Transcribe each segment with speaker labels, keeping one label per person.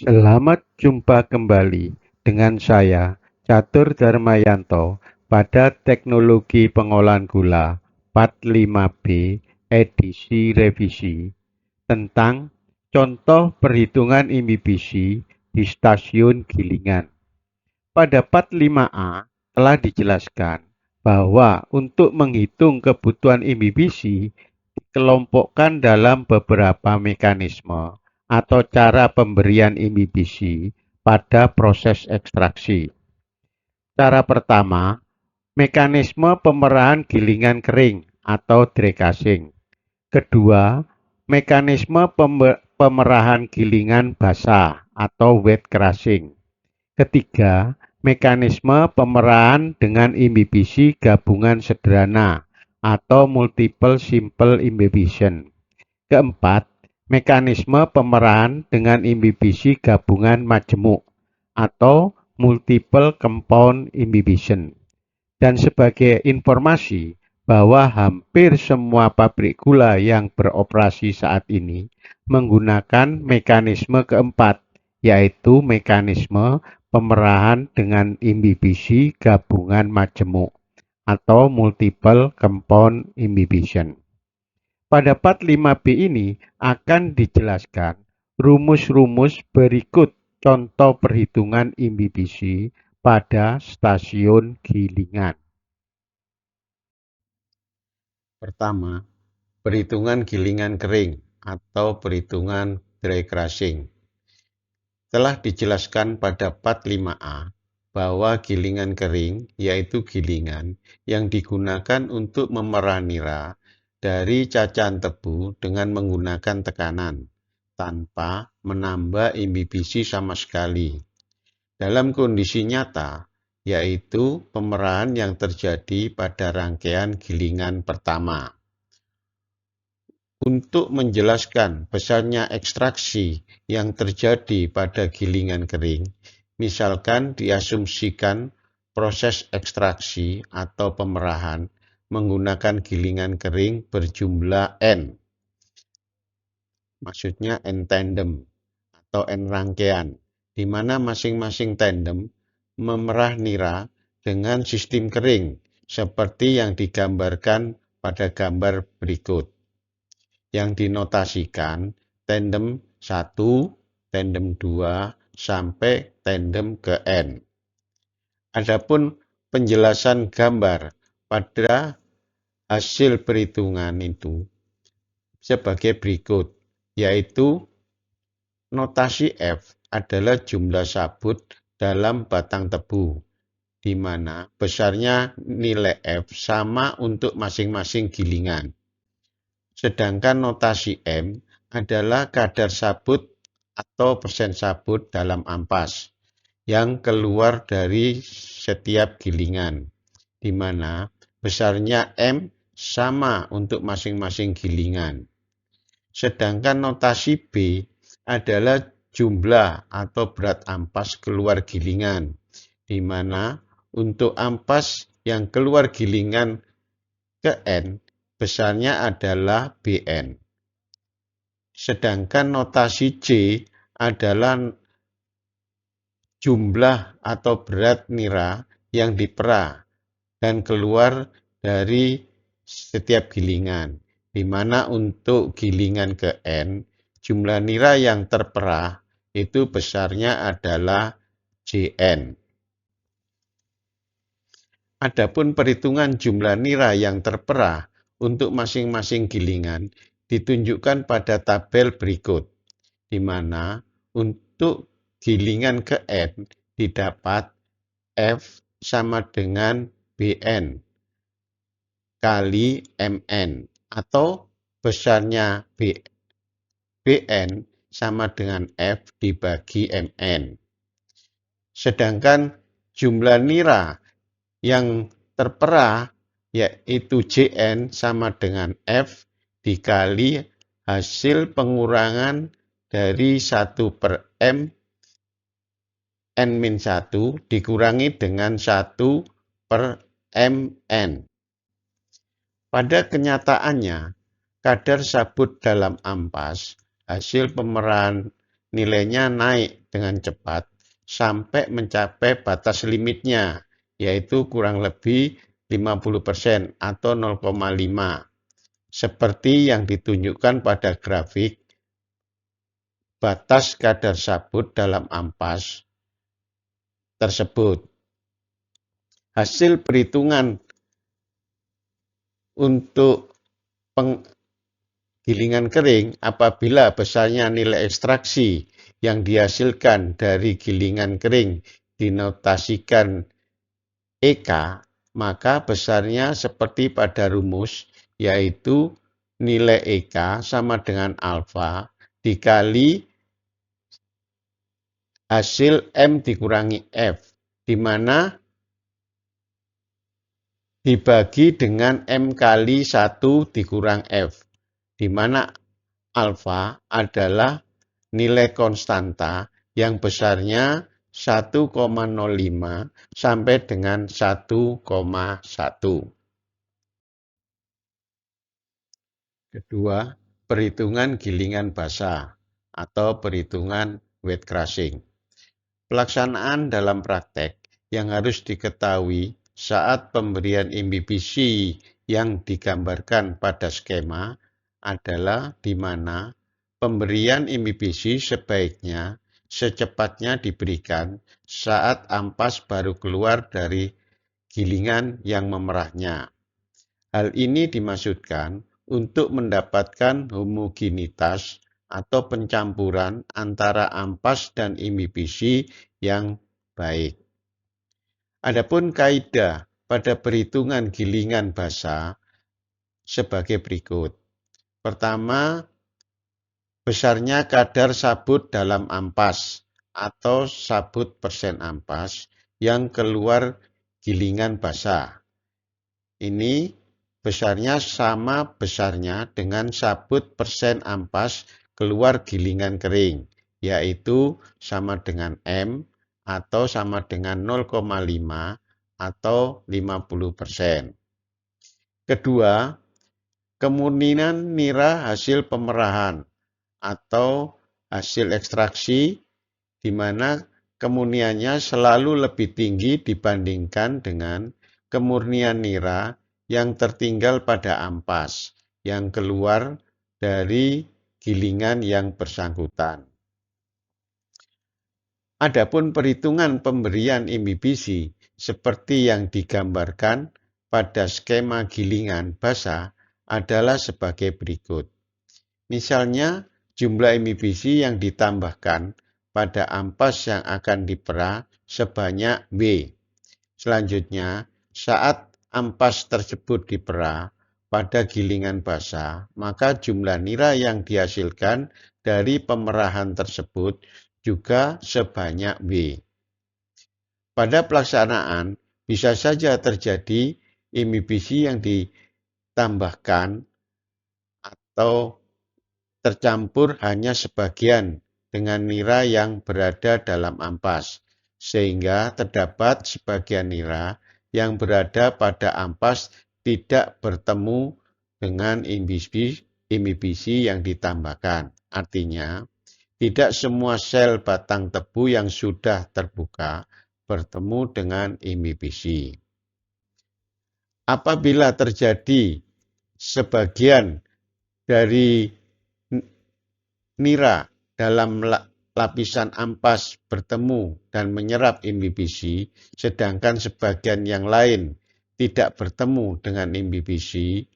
Speaker 1: Selamat jumpa kembali dengan saya, Catur Darmayanto, pada Teknologi Pengolahan Gula Part 5B edisi revisi tentang contoh perhitungan imbibisi di stasiun gilingan. Pada Part 5A telah dijelaskan bahwa untuk menghitung kebutuhan imbibisi dikelompokkan dalam beberapa mekanisme atau cara pemberian imbibisi pada proses ekstraksi. Cara pertama, mekanisme pemerahan gilingan kering atau dry casing. Kedua, mekanisme pemerahan gilingan basah atau wet crushing. Ketiga, mekanisme pemerahan dengan imbibisi gabungan sederhana atau multiple simple imbibition. Keempat, mekanisme pemerahan dengan imbibisi gabungan majemuk atau multiple compound imbibition. Dan sebagai informasi bahwa hampir semua pabrik gula yang beroperasi saat ini menggunakan mekanisme keempat, yaitu mekanisme pemerahan dengan imbibisi gabungan majemuk atau multiple compound imbibition. Pada part 5B ini akan dijelaskan rumus-rumus berikut contoh perhitungan imbibisi pada stasiun gilingan. Pertama, perhitungan gilingan kering atau perhitungan dry crushing. Telah dijelaskan pada part 5A bahwa gilingan kering yaitu gilingan yang digunakan untuk memerah nira dari cacahan tebu dengan menggunakan tekanan tanpa menambah imbibisi sama sekali. Dalam kondisi nyata, yaitu pemerahan yang terjadi pada rangkaian gilingan pertama. Untuk menjelaskan besarnya ekstraksi yang terjadi pada gilingan kering, misalkan diasumsikan proses ekstraksi atau pemerahan menggunakan gilingan kering berjumlah N. Maksudnya N tandem atau N rangkaian, di mana masing-masing tandem memerah nira dengan sistem kering, seperti yang digambarkan pada gambar berikut. Yang dinotasikan tandem 1, tandem 2, sampai tandem ke N. Adapun penjelasan gambar pada hasil perhitungan itu sebagai berikut, yaitu notasi F adalah jumlah sabut dalam batang tebu, di mana besarnya nilai F sama untuk masing-masing gilingan. Sedangkan notasi M adalah kadar sabut atau persen sabut dalam ampas yang keluar dari setiap gilingan, di mana besarnya M sama untuk masing-masing gilingan. Sedangkan notasi B adalah jumlah atau berat ampas keluar gilingan, di mana untuk ampas yang keluar gilingan ke N, besarnya adalah Bn. Sedangkan notasi C adalah jumlah atau berat nira yang diperah dan keluar dari setiap gilingan, di mana untuk gilingan ke N, jumlah nira yang terperah itu besarnya adalah Jn. Adapun perhitungan jumlah nira yang terperah untuk masing-masing gilingan ditunjukkan pada tabel berikut, di mana untuk gilingan ke N didapat F sama dengan Bn kali Mn, atau besarnya Bn sama dengan F dibagi Mn. Sedangkan jumlah nira yang terpera yaitu Jn sama dengan F dikali hasil pengurangan dari 1/M N-1 dikurangi dengan 1/Mn. Pada kenyataannya, kadar sabut dalam ampas, hasil pemerahan nilainya naik dengan cepat sampai mencapai batas limitnya, yaitu kurang lebih 50% atau 0,5, seperti yang ditunjukkan pada grafik batas kadar sabut dalam ampas tersebut. Hasil perhitungan untuk penggilingan kering apabila besarnya nilai ekstraksi yang dihasilkan dari gilingan kering dinotasikan EK, maka besarnya seperti pada rumus, yaitu nilai EK sama dengan alfa dikali hasil M dikurangi F, di mana dibagi dengan M kali 1 dikurang F, di mana alfa adalah nilai konstanta yang besarnya 1,05 sampai dengan 1,1. Kedua, perhitungan gilingan basah atau perhitungan wet crushing. Pelaksanaan dalam praktek yang harus diketahui saat pemberian imbibishi yang digambarkan pada skema adalah di mana pemberian imbibishi sebaiknya secepatnya diberikan saat ampas baru keluar dari gilingan yang memerahnya. Hal ini dimaksudkan untuk mendapatkan homogenitas atau pencampuran antara ampas dan imbibishi yang baik. Adapun kaidah pada perhitungan gilingan basah sebagai berikut. Pertama, besarnya kadar sabut dalam ampas atau sabut persen ampas yang keluar gilingan basah. Ini besarnya sama besarnya dengan sabut persen ampas keluar gilingan kering, yaitu sama dengan M atau sama dengan 0,5 atau 50%. Kedua, kemurnian nira hasil pemerahan atau hasil ekstraksi, di mana kemurniannya selalu lebih tinggi dibandingkan dengan kemurnian nira yang tertinggal pada ampas yang keluar dari gilingan yang bersangkutan. Adapun perhitungan pemberian imbibishi seperti yang digambarkan pada skema gilingan basah adalah sebagai berikut. Misalnya, jumlah imbibishi yang ditambahkan pada ampas yang akan dipera sebanyak W. Selanjutnya, saat ampas tersebut dipera pada gilingan basah, maka jumlah nira yang dihasilkan dari pemerahan tersebut juga sebanyak W. Pada pelaksanaan, bisa saja terjadi imbibishi yang ditambahkan atau tercampur hanya sebagian dengan nira yang berada dalam ampas, sehingga terdapat sebagian nira yang berada pada ampas tidak bertemu dengan imbibishi yang ditambahkan. Artinya, tidak semua sel batang tebu yang sudah terbuka bertemu dengan imbibishi. Apabila terjadi sebagian dari nira dalam lapisan ampas bertemu dan menyerap imbibishi, sedangkan sebagian yang lain tidak bertemu dengan imbibishi,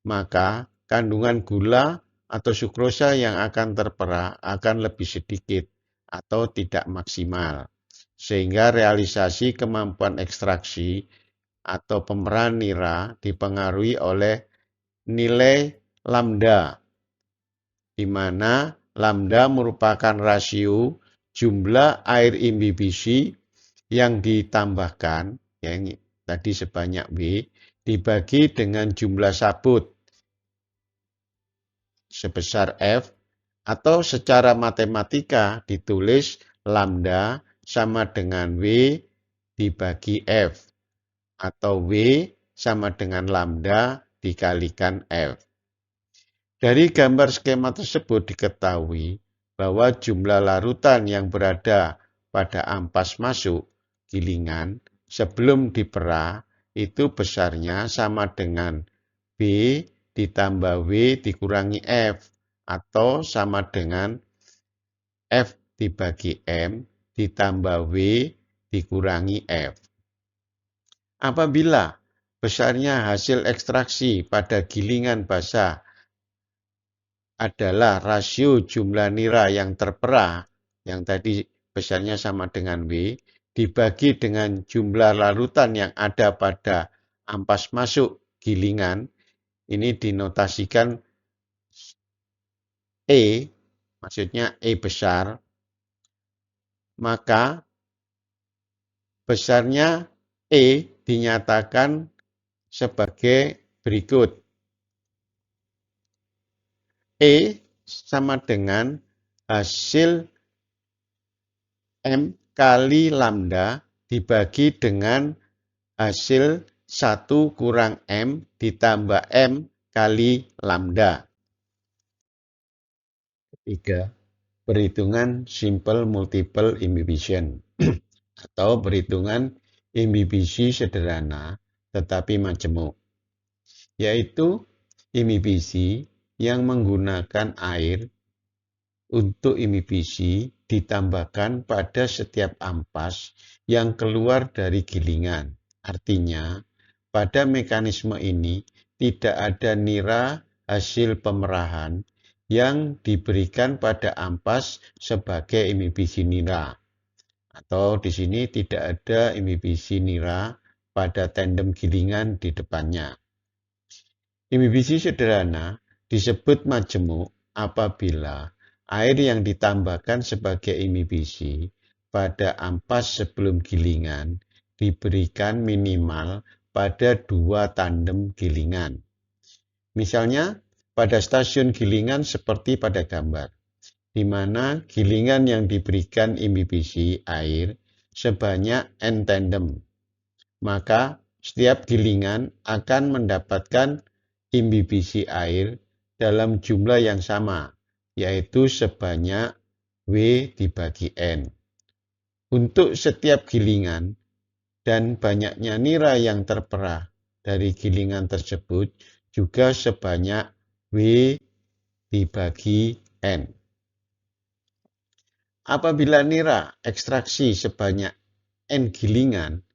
Speaker 1: maka kandungan gula atau sukrosa yang akan terpera akan lebih sedikit atau tidak maksimal, sehingga realisasi kemampuan ekstraksi atau pemeran nira dipengaruhi oleh nilai lambda, di mana lambda merupakan rasio jumlah air imbibisi yang ditambahkan, yang tadi sebanyak W, dibagi dengan jumlah sabut sebesar F, atau secara matematika ditulis lambda sama dengan W dibagi F, atau W sama dengan lambda dikalikan F. Dari gambar skema tersebut diketahui bahwa jumlah larutan yang berada pada ampas masuk gilingan sebelum dipera itu besarnya sama dengan B ditambah W dikurangi F, atau sama dengan F dibagi M ditambah W dikurangi F. Apabila besarnya hasil ekstraksi pada gilingan basah adalah rasio jumlah nira yang terpera, yang tadi besarnya sama dengan W, dibagi dengan jumlah larutan yang ada pada ampas masuk gilingan, ini dinotasikan E, maksudnya E besar, maka besarnya E dinyatakan sebagai berikut. E sama dengan hasil M kali lambda dibagi dengan hasil 1 kurang M ditambah M kali lambda. Ketiga, perhitungan simple multiple imbibition atau perhitungan imbibisi sederhana tetapi majemuk, yaitu imbibisi yang menggunakan air untuk imbibisi ditambahkan pada setiap ampas yang keluar dari gilingan. Artinya, pada mekanisme ini tidak ada nira hasil pemerahan yang diberikan pada ampas sebagai imbibisi nira. Atau di sini tidak ada imbibisi nira pada tandem gilingan di depannya. Imbibisi sederhana disebut majemuk apabila air yang ditambahkan sebagai imbibisi pada ampas sebelum gilingan diberikan minimal pada 2 tandem gilingan. Misalnya pada stasiun gilingan seperti pada gambar, di mana gilingan yang diberikan imbibisi air sebanyak N tandem, maka setiap gilingan akan mendapatkan imbibisi air dalam jumlah yang sama, yaitu sebanyak W dibagi N. Untuk setiap gilingan dan banyaknya nira yang terpera dari gilingan tersebut juga sebanyak W dibagi N. Apabila nira ekstraksi sebanyak N gilingan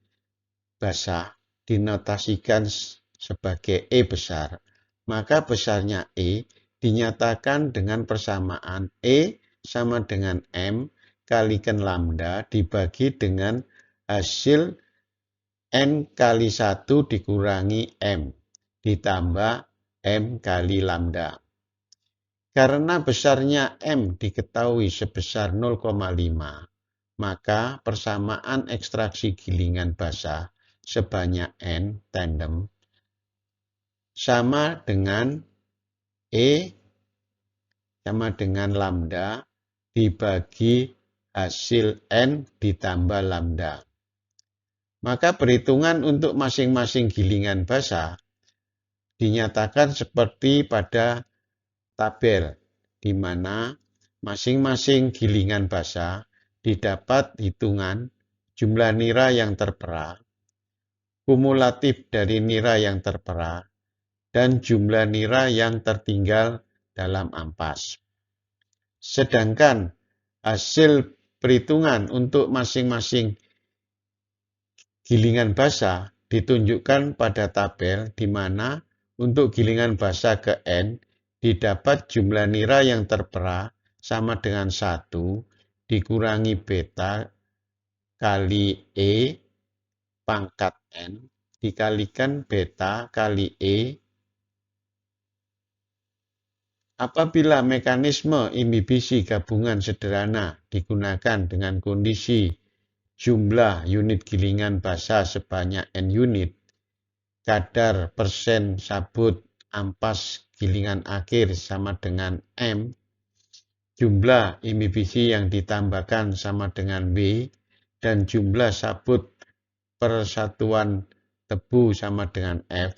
Speaker 1: basah dinotasikan sebagai E besar, maka besarnya E dinyatakan dengan persamaan E sama dengan M kalikan lambda dibagi dengan hasil N kali 1 dikurangi M ditambah M kali lambda. Karena besarnya M diketahui sebesar 0,5, maka persamaan ekstraksi gilingan basah sebanyak N tandem sama dengan E sama dengan lambda dibagi hasil N ditambah lambda. Maka perhitungan untuk masing-masing gilingan basah dinyatakan seperti pada tabel, di mana masing-masing gilingan basah didapat hitungan jumlah nira yang terpera, kumulatif dari nira yang terpera, dan jumlah nira yang tertinggal dalam ampas. Sedangkan hasil perhitungan untuk masing-masing gilingan basah ditunjukkan pada tabel di mana untuk gilingan basah ke N didapat jumlah nira yang terpera sama dengan 1 dikurangi beta kali E pangkat N dikalikan beta kali E apabila mekanisme inhibisi gabungan sederhana digunakan dengan kondisi jumlah unit gilingan basa sebanyak N unit, kadar persen sabut ampas gilingan akhir sama dengan M, jumlah inhibisi yang ditambahkan sama dengan W, dan jumlah sabut persatuan tebu sama dengan F,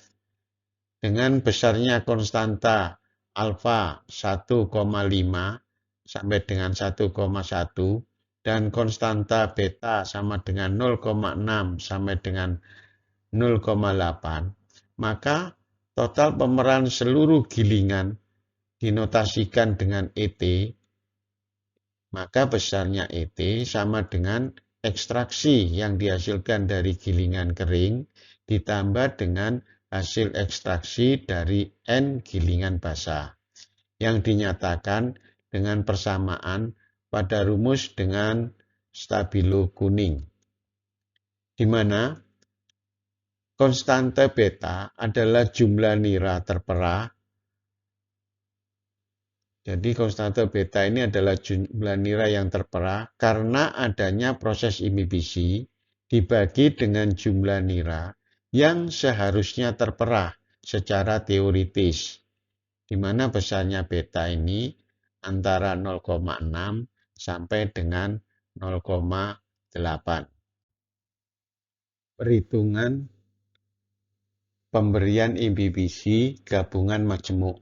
Speaker 1: dengan besarnya konstanta alfa 1,5 sampai dengan 1,1 dan konstanta beta sama dengan 0,6 sampai dengan 0,8, maka total pemeran seluruh gilingan dinotasikan dengan ET, maka besarnya ET sama dengan ekstraksi yang dihasilkan dari gilingan kering ditambah dengan hasil ekstraksi dari N gilingan basah yang dinyatakan dengan persamaan pada rumus dengan stabilo kuning, di mana konstanta beta adalah jumlah nira terpera. Jadi konstanta beta ini adalah jumlah nira yang terpera karena adanya proses inhibisi dibagi dengan jumlah nira yang seharusnya terpera secara teoritis, di mana besarnya beta ini antara 0,6 sampai dengan 0,8. Perhitungan pemberian inhibisi gabungan majemuk,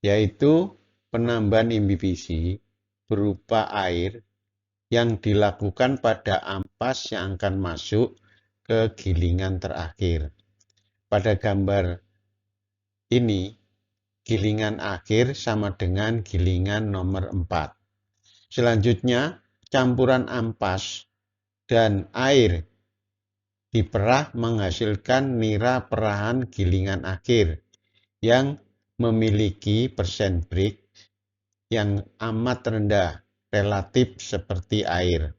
Speaker 1: yaitu penambahan inhibisi berupa air yang dilakukan pada ampas yang akan masuk ke gilingan terakhir. Pada gambar ini, gilingan akhir sama dengan gilingan nomor 4. Selanjutnya, campuran ampas dan air diperah menghasilkan nira perahan gilingan akhir yang memiliki persen break yang amat rendah relatif seperti air.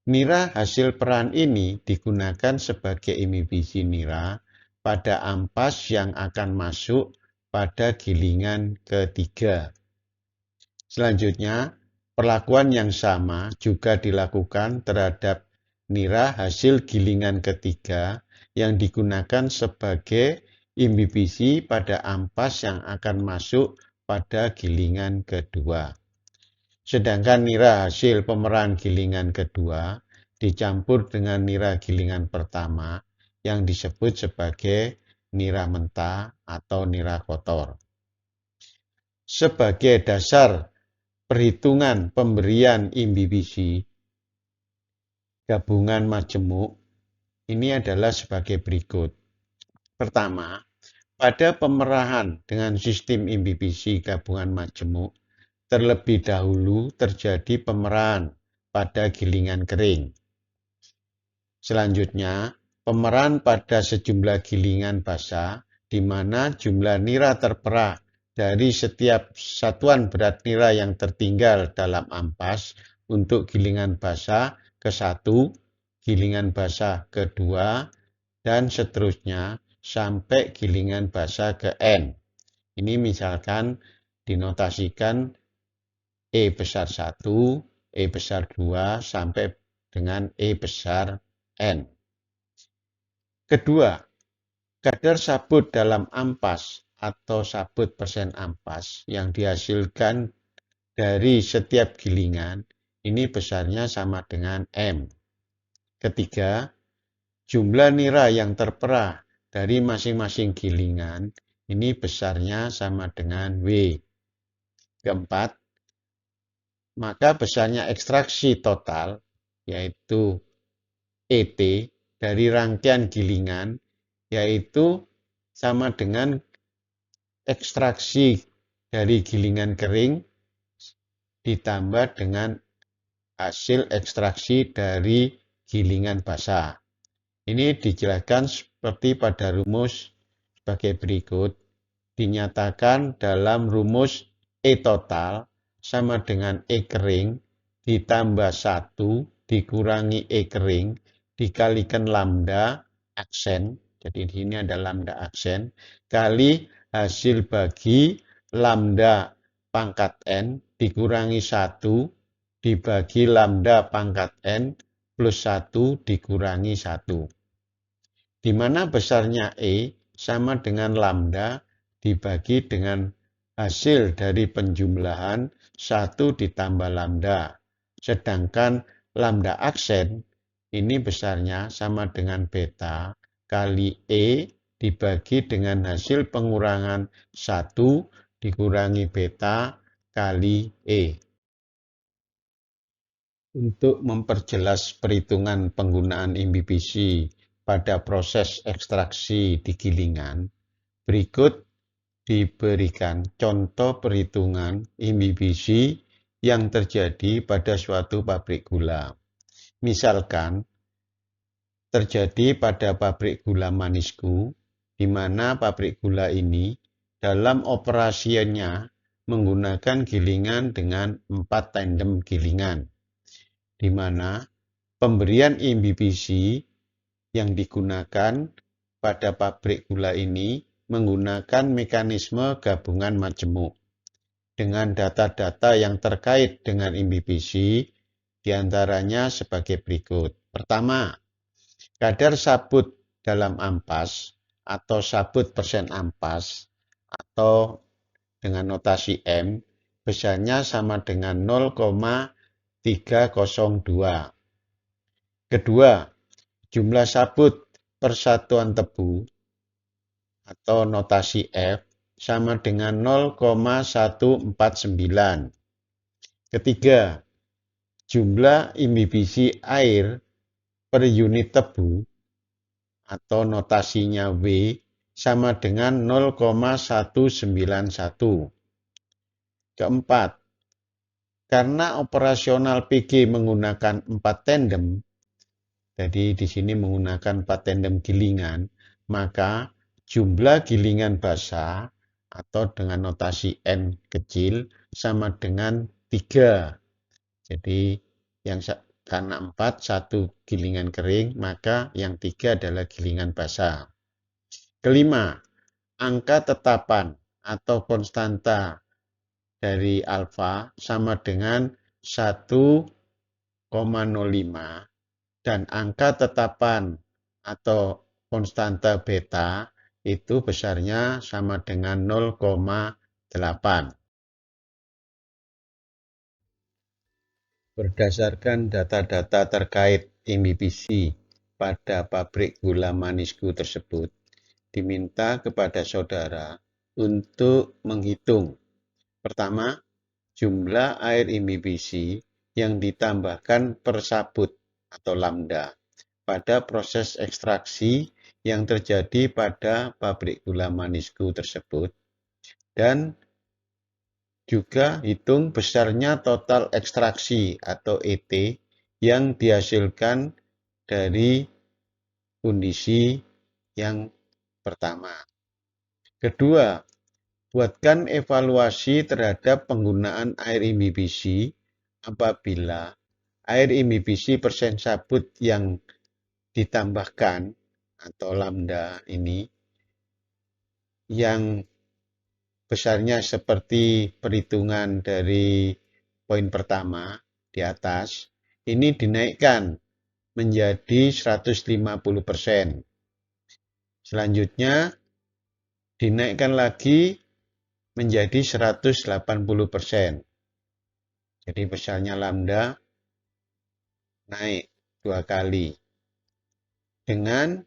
Speaker 1: Nira hasil perahan ini digunakan sebagai inhibisi nira pada ampas yang akan masuk pada gilingan ketiga. Selanjutnya, perlakuan yang sama juga dilakukan terhadap nira hasil gilingan ketiga yang digunakan sebagai inhibisi pada ampas yang akan masuk pada gilingan kedua. Sedangkan nira hasil pemerahan gilingan kedua dicampur dengan nira gilingan pertama yang disebut sebagai nira mentah atau nira kotor. Sebagai dasar perhitungan pemberian inhibisi gabungan majemuk ini adalah sebagai berikut. Pertama, pada pemerahan dengan sistem inhibisi gabungan majemuk, terlebih dahulu terjadi pemerahan pada gilingan kering. Selanjutnya, pemerahan pada sejumlah gilingan basah, di mana jumlah nira terpera dari setiap satuan berat nira yang tertinggal dalam ampas untuk gilingan basah ke-1, gilingan basah ke-2, dan seterusnya sampai gilingan basah ke N. Ini misalkan dinotasikan E besar 1, E besar 2, sampai dengan E besar N. Kedua, kadar sabut dalam ampas atau sabut persen ampas yang dihasilkan dari setiap gilingan ini besarnya sama dengan M. Ketiga, jumlah nira yang terpera dari masing-masing gilingan ini besarnya sama dengan W. Keempat, maka besarnya ekstraksi total, yaitu ET, dari rangkaian gilingan, yaitu sama dengan ekstraksi dari gilingan kering ditambah dengan hasil ekstraksi dari gilingan basah. Ini dijelaskan seperti pada rumus sebagai berikut. Dinyatakan dalam rumus E total sama dengan E kering ditambah 1 dikurangi E kering dikalikan lambda aksen, jadi di sini ada lambda aksen, kali hasil bagi lambda pangkat N dikurangi 1 dibagi lambda pangkat N plus 1 dikurangi 1. Di mana besarnya E sama dengan lambda dibagi dengan hasil dari penjumlahan 1 ditambah lambda. Sedangkan lambda aksen ini besarnya sama dengan beta kali E dibagi dengan hasil pengurangan 1 dikurangi beta kali E. Untuk memperjelas perhitungan penggunaan imbibisi pada proses ekstraksi di gilingan, berikut diberikan contoh perhitungan imbibisi yang terjadi pada suatu pabrik gula. Misalkan, terjadi pada pabrik gula Manisku, di mana pabrik gula ini dalam operasinya menggunakan gilingan dengan 4 tandem gilingan, di mana pemberian imbibisi yang digunakan pada pabrik gula ini menggunakan mekanisme gabungan majemuk. Dengan data-data yang terkait dengan imbibisi, diantaranya sebagai berikut. Pertama, kadar sabut dalam ampas atau sabut persen ampas atau dengan notasi M besarnya sama dengan 0,302. Kedua, jumlah sabut per satuan tebu atau notasi F sama dengan 0,149. Ketiga, jumlah imbibisi air per unit tebu atau notasinya W sama dengan 0,191. Keempat, karena operasional PG menggunakan 4 tandem, jadi di sini menggunakan 4 tandem gilingan, maka jumlah gilingan basah atau dengan notasi N kecil sama dengan 3. Jadi yang karena 4, 1 gilingan kering, maka yang 3 adalah gilingan basah. Kelima, angka tetapan atau konstanta dari alfa sama dengan 1,05 dan angka tetapan atau konstanta beta itu besarnya sama dengan 0,8. Berdasarkan data-data terkait imbibisi pada pabrik gula Manisku tersebut, diminta kepada saudara untuk menghitung. Pertama, jumlah air imbibisi yang ditambahkan per sabut atau lambda pada proses ekstraksi yang terjadi pada pabrik gula Manisku tersebut, dan juga hitung besarnya total ekstraksi atau ET yang dihasilkan dari kondisi yang pertama. Kedua, buatkan evaluasi terhadap penggunaan air imbibisi apabila air imbibisi persen sabut yang ditambahkan atau lambda ini yang besarnya seperti perhitungan dari poin pertama di atas, ini dinaikkan menjadi 150%. Selanjutnya dinaikkan lagi menjadi 180%. Jadi besarnya lambda naik 2 kali. Dengan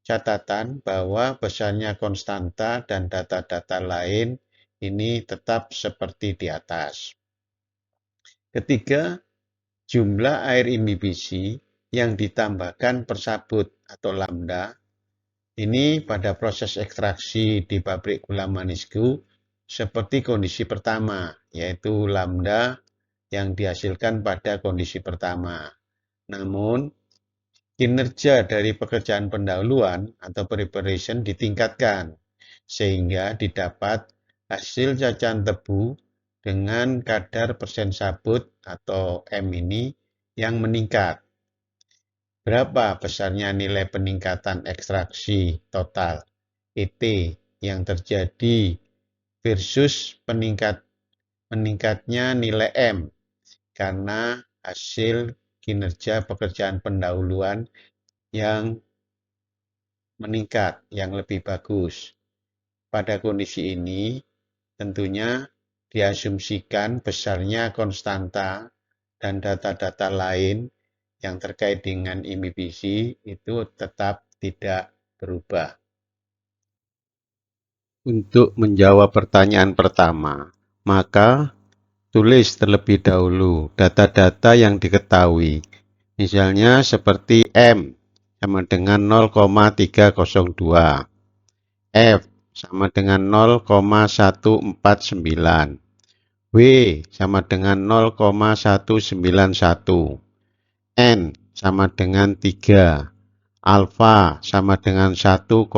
Speaker 1: catatan bahwa besarnya konstanta dan data-data lain ini tetap seperti di atas. Ketiga, jumlah air imbibisi yang ditambahkan per sabut atau lambda ini pada proses ekstraksi di pabrik gula Manisku seperti kondisi pertama, yaitu lambda yang dihasilkan pada kondisi pertama. Namun, kinerja dari pekerjaan pendahuluan atau preparation ditingkatkan, sehingga didapat hasil cacahan tebu dengan kadar persen sabut atau M ini yang meningkat. berapa besarnya nilai peningkatan ekstraksi total ET yang terjadi versus meningkatnya nilai M karena hasil kinerja pekerjaan pendahuluan yang meningkat, yang lebih bagus. Pada kondisi ini, tentunya diasumsikan besarnya konstanta dan data-data lain yang terkait dengan emisi itu tetap tidak berubah. Untuk menjawab pertanyaan pertama, maka tulis terlebih dahulu data-data yang diketahui. Misalnya seperti M sama dengan 0,302, F sama dengan 0,149, W sama dengan 0,191, N sama dengan 3, alfa sama dengan 105,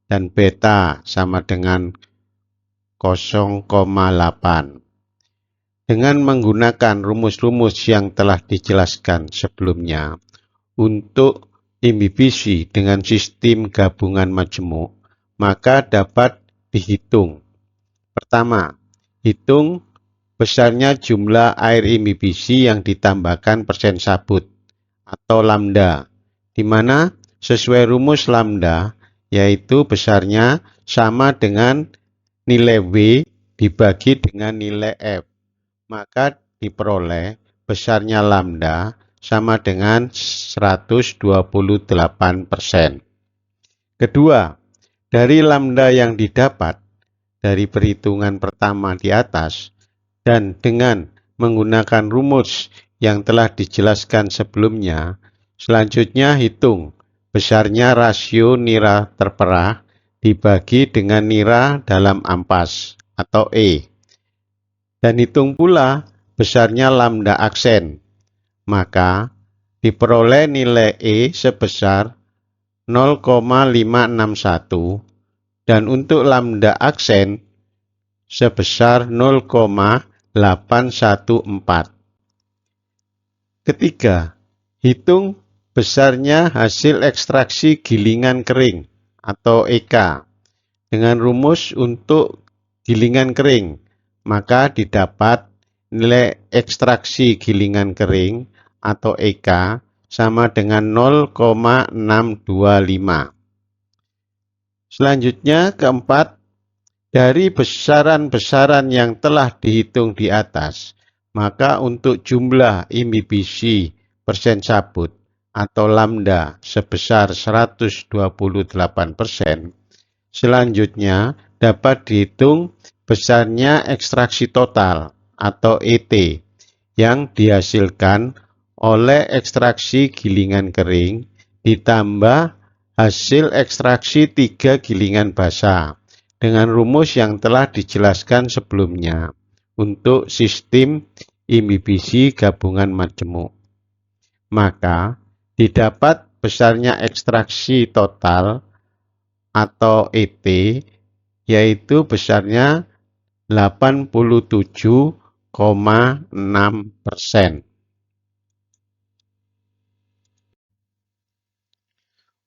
Speaker 1: dan beta sama dengan 0,8. Dengan menggunakan rumus-rumus yang telah dijelaskan sebelumnya, untuk imibisi dengan sistem gabungan majemuk, maka dapat dihitung. Pertama, hitung besarnya jumlah air imibisi yang ditambahkan persen sabut atau lambda, di mana sesuai rumus lambda, yaitu besarnya sama dengan nilai V dibagi dengan nilai F, maka diperoleh besarnya lambda sama dengan 128%. Kedua, dari lambda yang didapat dari perhitungan pertama di atas dan dengan menggunakan rumus yang telah dijelaskan sebelumnya, selanjutnya hitung besarnya rasio nira terperah dibagi dengan nira dalam ampas atau E. Dan hitung pula besarnya lambda aksen, maka diperoleh nilai E sebesar 0,561 dan untuk lambda aksen sebesar 0,814. Ketiga, hitung besarnya hasil ekstraksi gilingan kering atau EK dengan rumus untuk gilingan kering, maka didapat nilai ekstraksi gilingan kering atau EK sama dengan 0,625. Selanjutnya, keempat, dari besaran-besaran yang telah dihitung di atas, maka untuk jumlah imibisi persen sabut atau lambda sebesar 128%, selanjutnya dapat dihitung besarnya ekstraksi total atau ET yang dihasilkan oleh ekstraksi gilingan kering ditambah hasil ekstraksi 3 gilingan basah dengan rumus yang telah dijelaskan sebelumnya untuk sistem imibisi gabungan majemuk. Maka didapat besarnya ekstraksi total atau ET yaitu besarnya 87,6%.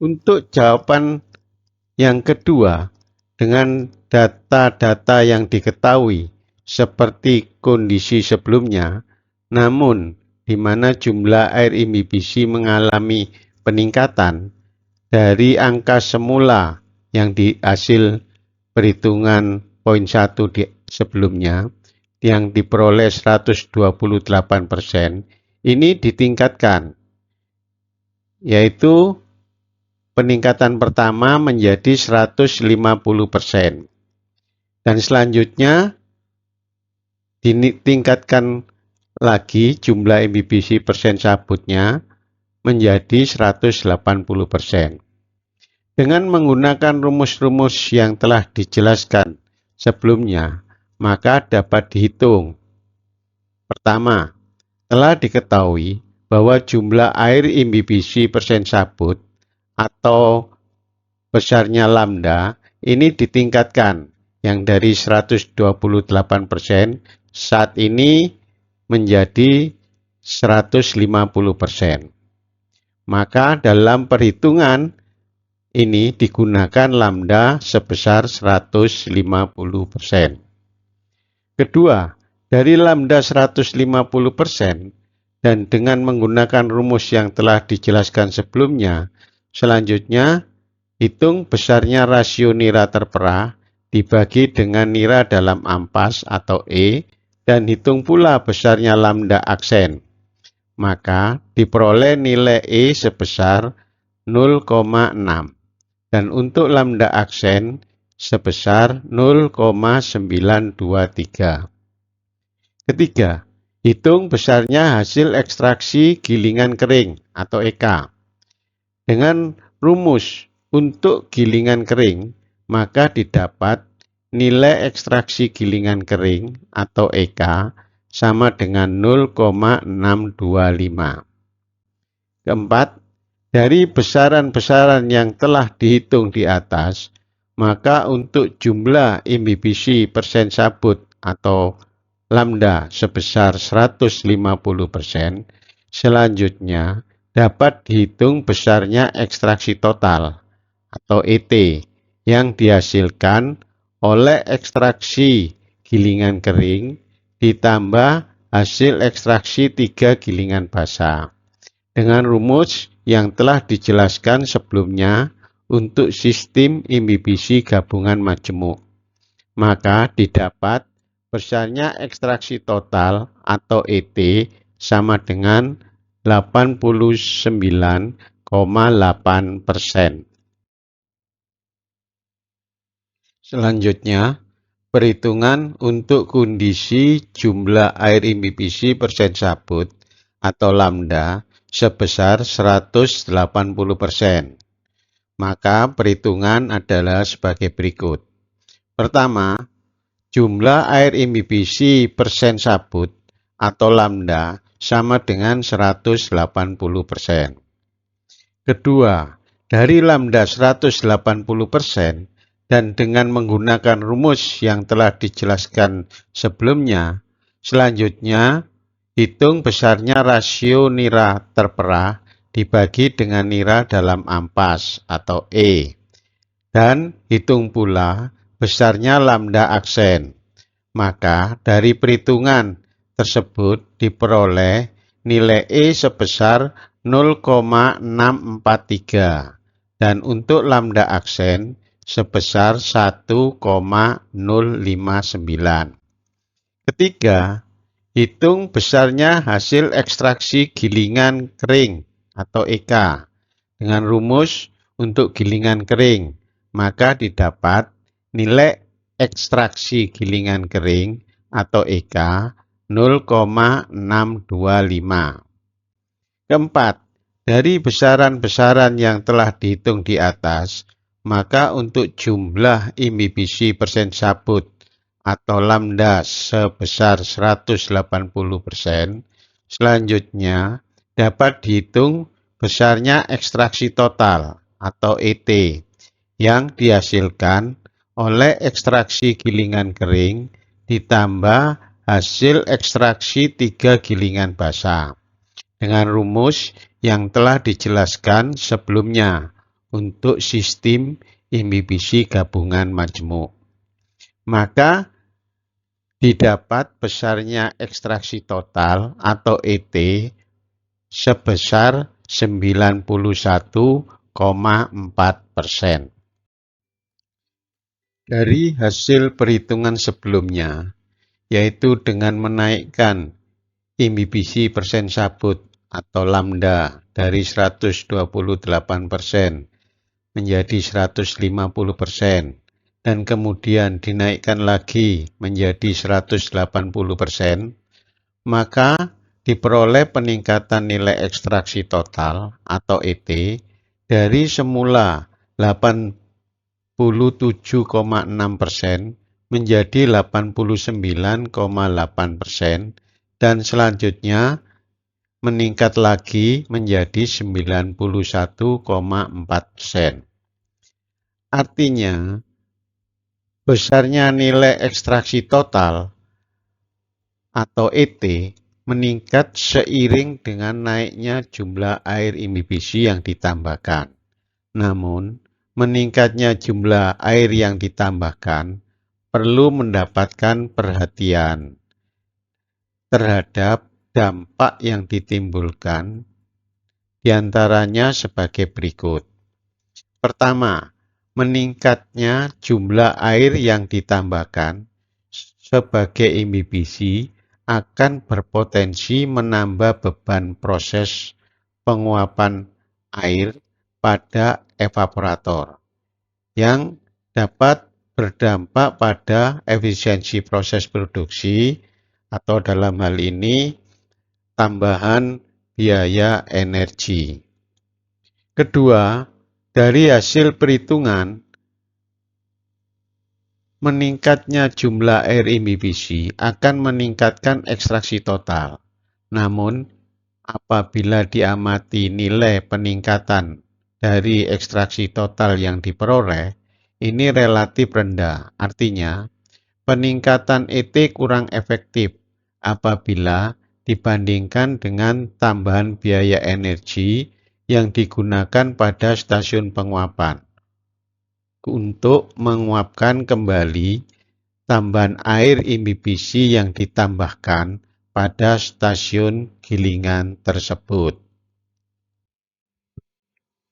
Speaker 1: Untuk jawaban yang kedua, dengan data-data yang diketahui seperti kondisi sebelumnya, namun di mana jumlah air imibisi mengalami peningkatan dari angka semula yang dihasil perhitungan poin 1 sebelumnya yang diperoleh 128%, ini ditingkatkan, yaitu peningkatan pertama menjadi 150%. Dan selanjutnya ditingkatkan lagi jumlah imibisi persen sabutnya menjadi 180%. Dengan menggunakan rumus-rumus yang telah dijelaskan sebelumnya, maka dapat dihitung. Pertama, telah diketahui bahwa jumlah air imibisi persen sabut atau besarnya lambda ini ditingkatkan yang dari 128% saat ini menjadi 150%. Maka dalam perhitungan ini digunakan lambda sebesar 150%. Kedua, dari lambda 150% dan dengan menggunakan rumus yang telah dijelaskan sebelumnya, selanjutnya hitung besarnya rasio nira terpera dibagi dengan nira dalam ampas atau E dan hitung pula besarnya lambda aksen. Maka diperoleh nilai E sebesar 0,6 dan untuk lambda aksen sebesar 0,923. Ketiga, hitung besarnya hasil ekstraksi gilingan kering atau EK. Dengan rumus untuk gilingan kering, maka didapat nilai ekstraksi gilingan kering atau EK sama dengan 0,625. Keempat, dari besaran-besaran yang telah dihitung di atas, maka untuk jumlah imbibisi persen sabut atau lambda sebesar 150%, selanjutnya dapat dihitung besarnya ekstraksi total atau ET yang dihasilkan oleh ekstraksi gilingan kering ditambah hasil ekstraksi 3 gilingan basah. Dengan rumus yang telah dijelaskan sebelumnya untuk sistem imbibisi gabungan majemuk, maka didapat besarnya ekstraksi total atau ET sama dengan 89,8%. Selanjutnya, perhitungan untuk kondisi jumlah air imbibisi persen sabut atau lambda sebesar 180%. Maka perhitungan adalah sebagai berikut. Pertama, jumlah air imbibisi persen sabut atau lambda sama dengan 180%. Kedua, dari lambda 180% dan dengan menggunakan rumus yang telah dijelaskan sebelumnya, selanjutnya hitung besarnya rasio nira terpera dibagi dengan nira dalam ampas atau E. Dan hitung pula besarnya lambda aksen. Maka dari perhitungan tersebut diperoleh nilai E sebesar 0,643 dan untuk lambda aksen sebesar 1,059. Ketiga, hitung besarnya hasil ekstraksi gilingan kering atau EK dengan rumus untuk gilingan kering, maka didapat nilai ekstraksi gilingan kering atau EK 0,625. Keempat, dari besaran-besaran yang telah dihitung di atas, maka untuk jumlah imbibisi persen sabut atau lambda sebesar 180%, selanjutnya dapat dihitung besarnya ekstraksi total atau ET yang dihasilkan oleh ekstraksi gilingan kering ditambah hasil ekstraksi 3 gilingan basah dengan rumus yang telah dijelaskan sebelumnya untuk sistem imbibisi gabungan majemuk. Maka didapat besarnya ekstraksi total atau ET sebesar 91,4%. Dari hasil perhitungan sebelumnya, yaitu dengan menaikkan imbibisi persen sabut atau lambda dari 128% menjadi 150% dan kemudian dinaikkan lagi menjadi 180%, maka diperoleh peningkatan nilai ekstraksi total atau ET dari semula 87,6% menjadi 89,8% dan selanjutnya meningkat lagi menjadi 91,4%. Artinya, besarnya nilai ekstraksi total atau ET meningkat seiring dengan naiknya jumlah air imbibisi yang ditambahkan. Namun, meningkatnya jumlah air yang ditambahkan perlu mendapatkan perhatian terhadap dampak yang ditimbulkan, diantaranya sebagai berikut. Pertama, meningkatnya jumlah air yang ditambahkan sebagai imbibisi akan berpotensi menambah beban proses penguapan air pada evaporator yang dapat berdampak pada efisiensi proses produksi atau dalam hal ini tambahan biaya energi. Kedua, dari hasil perhitungan, meningkatnya jumlah air imbibisi akan meningkatkan ekstraksi total. Namun, apabila diamati nilai peningkatan dari ekstraksi total yang diperoleh, ini relatif rendah. Artinya, peningkatan ET kurang efektif apabila dibandingkan dengan tambahan biaya energi yang digunakan pada stasiun penguapan untuk menguapkan kembali tambahan air imbibisi yang ditambahkan pada stasiun gilingan tersebut.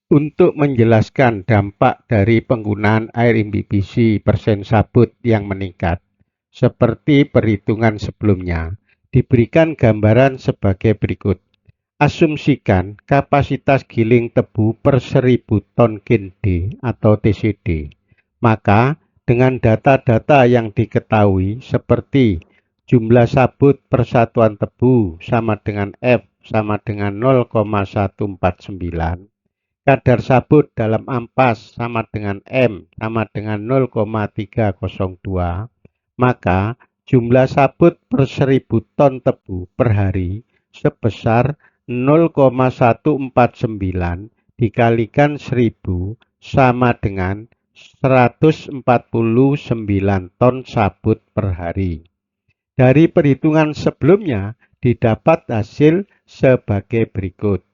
Speaker 1: Untuk menjelaskan dampak dari penggunaan air imbibisi persen sabut yang meningkat, seperti perhitungan sebelumnya, diberikan gambaran sebagai berikut. Asumsikan kapasitas giling tebu per 1000 ton KIN-D atau TCD. Maka dengan data-data yang diketahui seperti jumlah sabut per satuan tebu sama dengan F sama dengan 0,149, kadar sabut dalam ampas sama dengan M sama dengan 0,302, maka jumlah sabut per 1000 ton tebu per hari sebesar 0,149 dikalikan 1000 sama dengan 149 ton sabut per hari. Dari perhitungan sebelumnya didapat hasil sebagai berikut.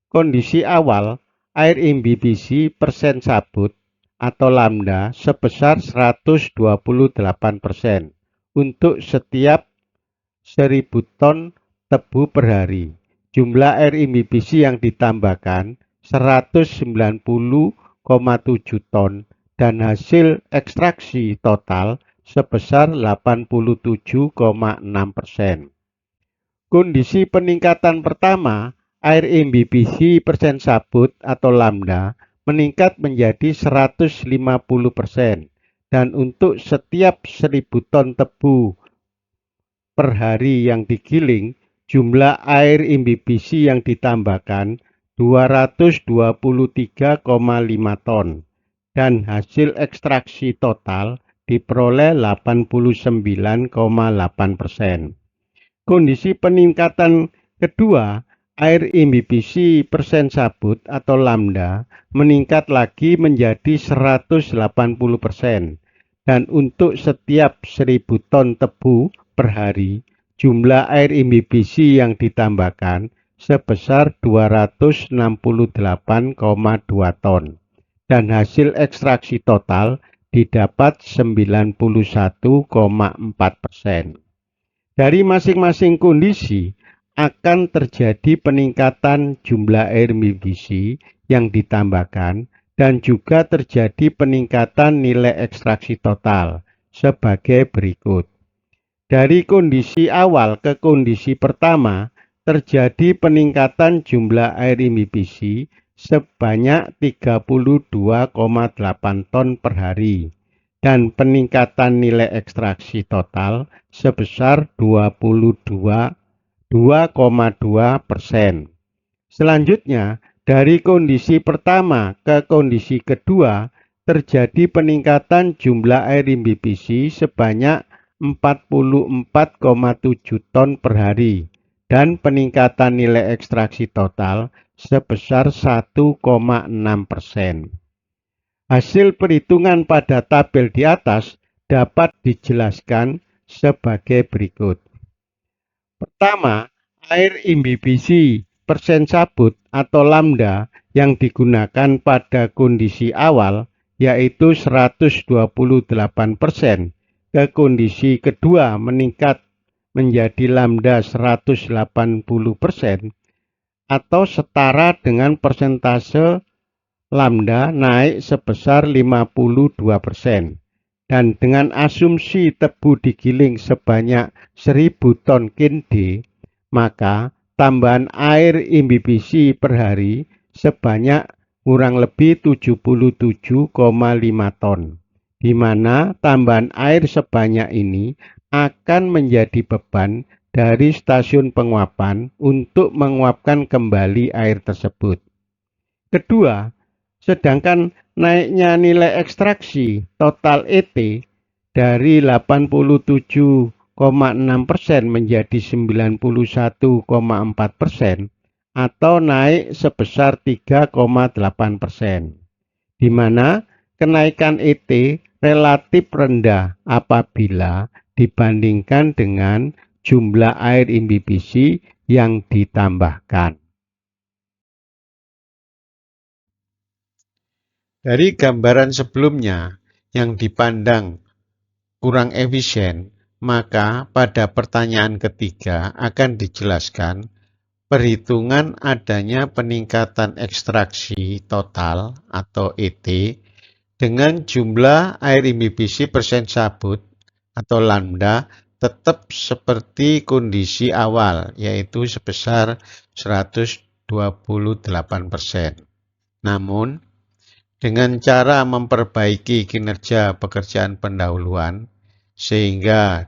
Speaker 1: Kondisi awal, air imbibisi persen sabut atau lambda sebesar 128% untuk setiap 1000 ton tebu per hari. Jumlah air imbibisi yang ditambahkan 190,7 ton dan hasil ekstraksi total sebesar 87,6%. Kondisi peningkatan pertama, air imbibisi persen sabut atau lambda meningkat menjadi 150% dan untuk setiap 1000 ton tebu per hari yang digiling, jumlah air imbibisi yang ditambahkan 223,5 ton dan hasil ekstraksi total diperoleh 89,8%. Kondisi peningkatan kedua, air imbibisi persen sabut atau lambda meningkat lagi menjadi 180% dan untuk setiap 1000 ton tebu per hari, jumlah air imbibisi yang ditambahkan sebesar 268,2 ton dan hasil ekstraksi total didapat 91,4%. Dari masing-masing kondisi akan terjadi peningkatan jumlah air imbibisi yang ditambahkan dan juga terjadi peningkatan nilai ekstraksi total sebagai berikut. Dari kondisi awal ke kondisi pertama, terjadi peningkatan jumlah air imbibisi sebanyak 32,8 ton per hari dan peningkatan nilai ekstraksi total sebesar 2,2%. Selanjutnya, dari kondisi pertama ke kondisi kedua, terjadi peningkatan jumlah air imbibisi sebanyak 44,7 ton per hari dan peningkatan nilai ekstraksi total sebesar 1,6%. Hasil perhitungan pada tabel di atas dapat dijelaskan sebagai berikut.
Speaker 2: Pertama, air imbibisi persen sabut atau lambda yang digunakan pada kondisi awal yaitu 128%. Ke kondisi kedua meningkat menjadi lambda 180% atau setara dengan persentase lambda naik sebesar 52%. Dan dengan asumsi tebu digiling sebanyak 1000 ton kinde, maka tambahan air imbibisi per hari sebanyak kurang lebih 77,5 ton, di mana tambahan air sebanyak ini akan menjadi beban dari stasiun penguapan untuk menguapkan kembali air tersebut. Kedua, sedangkan naiknya nilai ekstraksi total ET dari 87,6% menjadi 91,4% atau naik sebesar 3,8%, di mana kenaikan ET relatif rendah apabila dibandingkan dengan jumlah air imbibisi yang ditambahkan.
Speaker 1: Dari gambaran sebelumnya yang dipandang kurang efisien, maka pada pertanyaan ketiga akan dijelaskan perhitungan adanya peningkatan ekstraksi total atau ET dengan jumlah air imbibisi persen sabut atau lambda tetap seperti kondisi awal, yaitu sebesar 128%. Namun, dengan cara memperbaiki kinerja pekerjaan pendahuluan, sehingga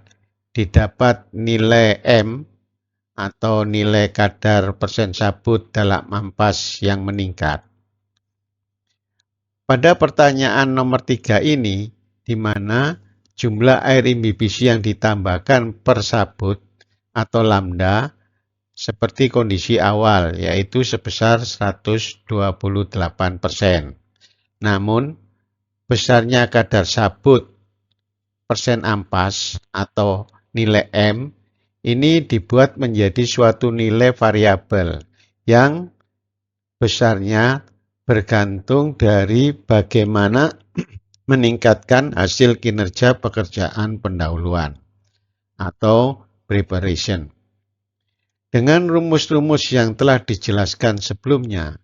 Speaker 1: didapat nilai M atau nilai kadar persen sabut dalam ampas yang meningkat. Pada pertanyaan nomor 3 ini, di mana jumlah air imbibisi yang ditambahkan per sabut atau lambda seperti kondisi awal, yaitu sebesar 128%. Namun, besarnya kadar sabut persen ampas atau nilai M ini dibuat menjadi suatu nilai variabel yang besarnya bergantung dari bagaimana meningkatkan hasil kinerja pekerjaan pendahuluan atau preparation. Dengan rumus-rumus yang telah dijelaskan sebelumnya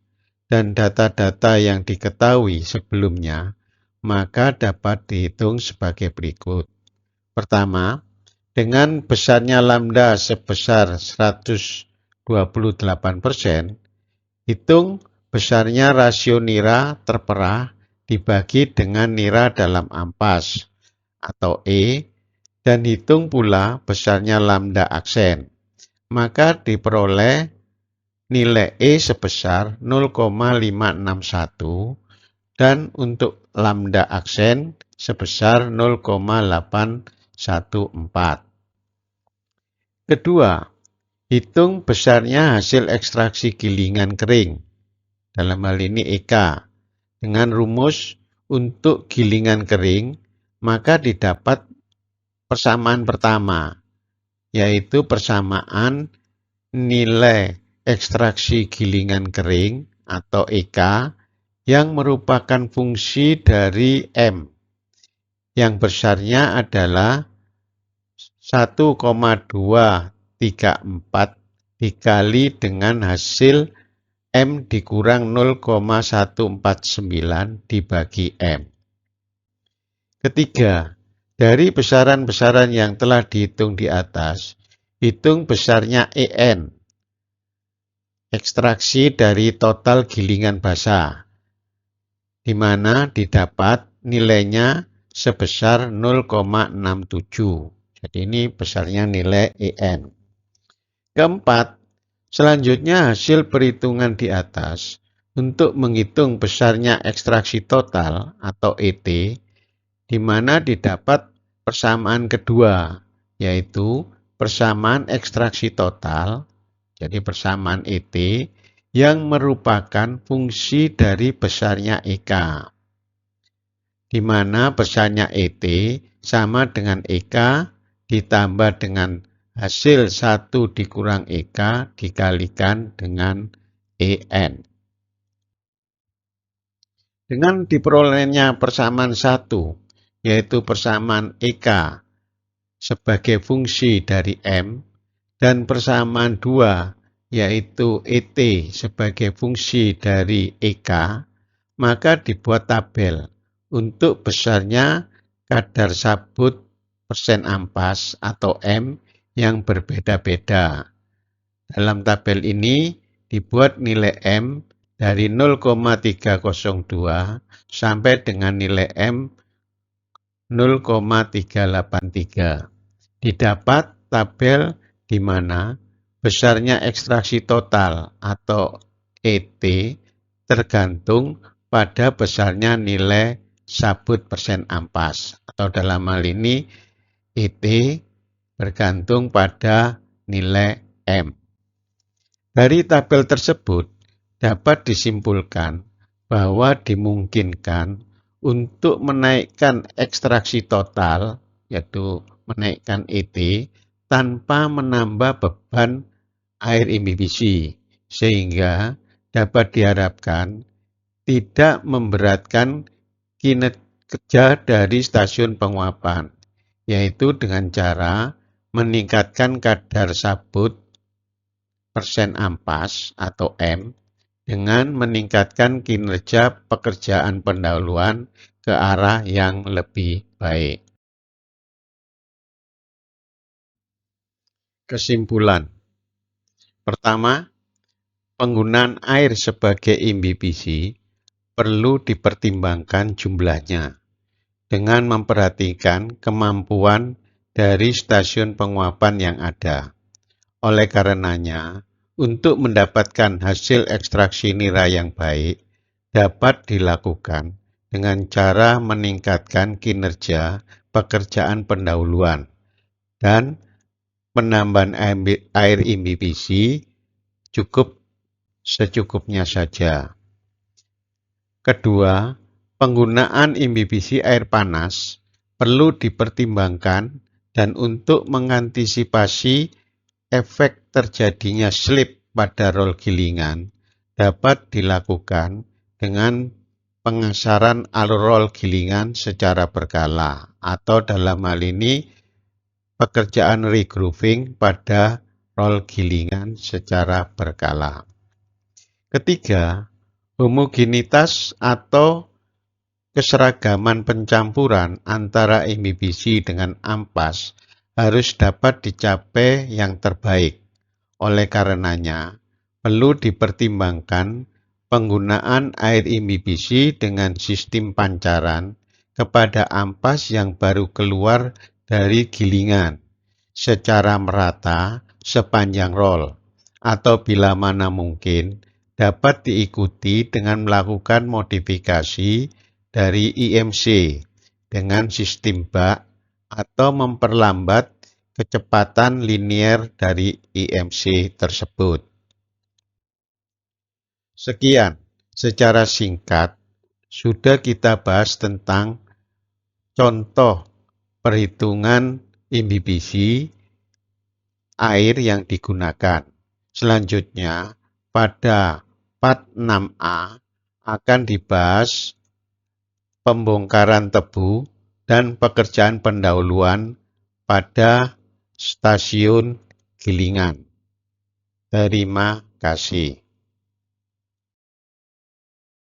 Speaker 1: dan data-data yang diketahui sebelumnya, maka dapat dihitung sebagai berikut. Pertama, dengan besarnya lambda sebesar 128%, hitung besarnya rasio nira terperah dibagi dengan nira dalam ampas atau E, dan hitung pula besarnya lambda aksen. Maka diperoleh nilai E sebesar 0,561 dan untuk lambda aksen sebesar 0,814. Kedua, hitung besarnya hasil ekstraksi gilingan kering, dalam hal ini EK, dengan rumus untuk gilingan kering, maka didapat persamaan pertama, yaitu persamaan nilai ekstraksi gilingan kering atau EK yang merupakan fungsi dari M, yang besarnya adalah 1,234 dikali dengan hasil M dikurang 0,149 dibagi M. Ketiga, dari besaran-besaran yang telah dihitung di atas, hitung besarnya EN, ekstraksi dari total gilingan basah, di mana didapat nilainya sebesar 0,67. Jadi ini besarnya nilai EN. Keempat, selanjutnya hasil perhitungan di atas untuk menghitung besarnya ekstraksi total atau ET, di mana didapat persamaan kedua, yaitu persamaan ekstraksi total, jadi persamaan ET, yang merupakan fungsi dari besarnya EK, di mana besarnya ET sama dengan EK ditambah dengan hasil 1 dikurang EK dikalikan dengan EN. Dengan diperolehnya persamaan 1, yaitu persamaan EK sebagai fungsi dari M, dan persamaan 2, yaitu ET sebagai fungsi dari EK, maka dibuat tabel untuk besarnya kadar sabut persen ampas atau M yang berbeda-beda. Dalam tabel ini dibuat nilai M dari 0,302 sampai dengan nilai M 0,383. Didapat tabel di mana besarnya ekstraksi total atau ET tergantung pada besarnya nilai sabut persen ampas, atau dalam hal ini ET bergantung pada nilai M. Dari tabel tersebut dapat disimpulkan bahwa dimungkinkan untuk menaikkan ekstraksi total, yaitu menaikkan ET, tanpa menambah beban air imbibishi, sehingga dapat diharapkan tidak memberatkan kinerja dari stasiun penguapan, yaitu dengan cara meningkatkan kadar sabut persen ampas atau M dengan meningkatkan kinerja pekerjaan pendahuluan ke arah yang lebih baik. Kesimpulan. Pertama, penggunaan air sebagai imbibishi perlu dipertimbangkan jumlahnya dengan memperhatikan kemampuan dari stasiun penguapan yang ada. Oleh karenanya, untuk mendapatkan hasil ekstraksi nira yang baik, dapat dilakukan dengan cara meningkatkan kinerja pekerjaan pendahuluan dan penambahan air imbibishi cukup secukupnya saja. Kedua, penggunaan imbibishi air panas perlu dipertimbangkan dan untuk mengantisipasi efek terjadinya slip pada rol gilingan dapat dilakukan dengan pengasaran alur rol gilingan secara berkala, atau dalam hal ini pekerjaan regrooving pada rol gilingan secara berkala. Ketiga, homogenitas atau keseragaman pencampuran antara imbibishi dengan ampas harus dapat dicapai yang terbaik. Oleh karenanya, perlu dipertimbangkan penggunaan air imbibishi dengan sistem pancaran kepada ampas yang baru keluar dari gilingan secara merata sepanjang rol, atau bila mana mungkin dapat diikuti dengan melakukan modifikasi dari IMC dengan sistem bak atau memperlambat kecepatan linier dari IMC tersebut. Sekian, secara singkat sudah kita bahas tentang contoh perhitungan imbibishi air yang digunakan. Selanjutnya, pada part 6A akan dibahas pembongkaran tebu dan pekerjaan pendahuluan pada stasiun gilingan. Terima kasih.